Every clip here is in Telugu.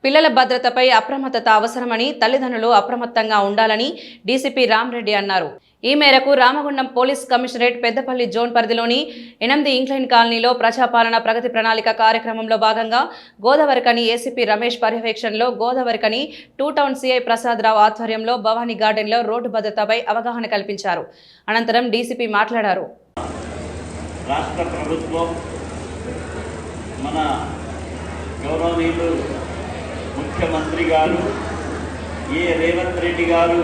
పిల్లల భద్రతపై అప్రమత్తత అవసరమని తల్లిదండ్రులు అప్రమత్తంగా ఉండాలని డీసీపీ రామరెడ్డి అన్నారు. ఈ మేరకు Ramagundam police commissionerate Peddapalli zone పరిధిలోని 8 ఇంక్లైన్ కాలనీలో ప్రజాపాలన ప్రగతి ప్రణాళిక కార్యక్రమంలో భాగంగా గోదావరికని ఏసీపీ రమేష్ పర్యవేక్షణలో గోదావరికని 2 టౌన్ సిఐ ప్రసాద్ రావు ఆధ్వర్యంలో భవానీ గార్డెన్లో రోడ్డు భద్రతపై అవగాహన కల్పించారు. అనంతరం డీసీపీ మాట్లాడారు. రాష్ట్ర ప్రభుత్వం మన గౌరవనీయులు ముఖ్యమంత్రి గారు రేవంత్ రెడ్డి గారు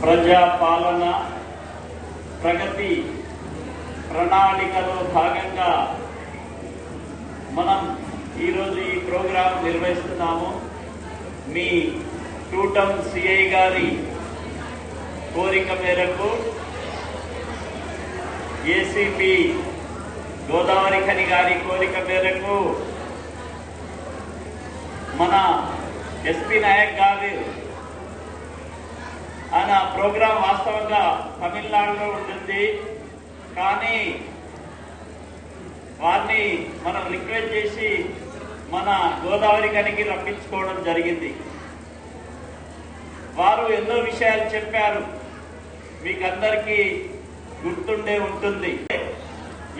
ప్రజాపాలన ప్రగతి ప్రణాళికలో భాగంగా మనం ఈరోజు ఈ ప్రోగ్రాం నిర్వహిస్తున్నాము. మీ 2 టౌన్ సిఐ గారి కోరిక మేరకు ఏసీపీ గోదావరికని గారి కోరిక మేరకు మన ఎస్పీ నాయక్ గారు ఆయన ప్రోగ్రాం వాస్తవంగా తమిళనాడులో ఉంటుంది, కానీ వారిని మనం రిక్వెస్ట్ చేసి మన గోదావరికనికి రప్పించుకోవడం జరిగింది. వారు ఎన్నో విషయాలు చెప్పారు, మీకు అందరికీ గుర్తుండే ఉంటుంది.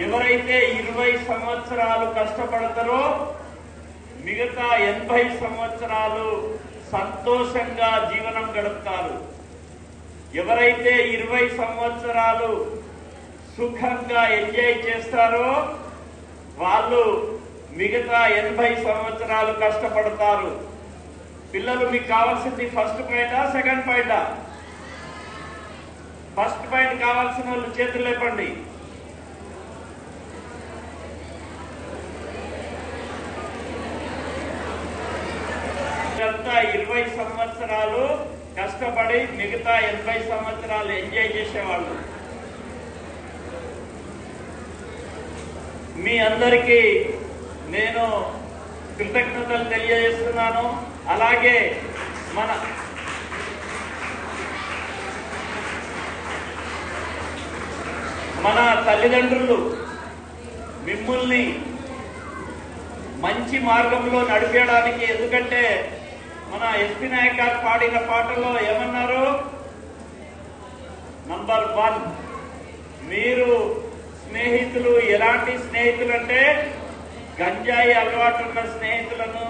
ఎవరైతే 20 సంవత్సరాలు కష్టపడతారో మిగతా 80 సంవత్సరాలు సంతోషంగా జీవనం గడుపుతారు. ఎవరైతే 20 సంవత్సరాలు సుఖంగా ఎంజాయ్ చేస్తారో వాళ్ళు మిగతా 80 సంవత్సరాలు కష్టపడతారు. పిల్లలు మీకు కావాల్సింది ఫస్ట్ పాయింటా సెకండ్ పాయింటా? ఫస్ట్ పాయింట్ కావాల్సిన వాళ్ళు చేతులు లేపండి. ఇదంతా 20 సంవత్సరాలు కష్టపడి మిగతా 80 సంవత్సరాలు ఎంజాయ్ చేసేవాళ్ళు. మీ అందరికీ నేను కృతజ్ఞతలు తెలియజేస్తున్నాను. అలాగే మన తల్లిదండ్రులు మిమ్మల్ని మంచి మార్గంలో నడిపేయడానికి, ఎందుకంటే మన ఎస్పీ నాయక్ గారు పాడిన పాటలో ఏమన్నారు? నంబర్ 1, మీరు స్నేహితులు ఎలాంటి స్నేహితులు అంటే గంజాయి అలవాటున్న స్నేహితులను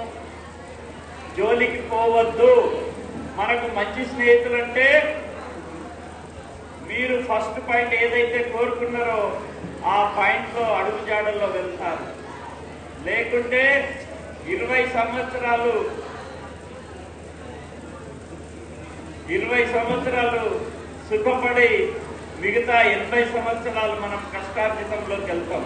జోలికి పోవద్దు. మనకు మంచి స్నేహితులు అంటే మీరు ఫస్ట్ పాయింట్ ఏదైతే కోరుకున్నారో ఆ పాయింట్ లో అడుగుజాడల్లో వెళ్తారు. లేకుంటే 20 సంవత్సరాలు సుఖపడి మిగతా 80 సంవత్సరాలు మనం కష్టార్జితంలోకి వెళ్తాం.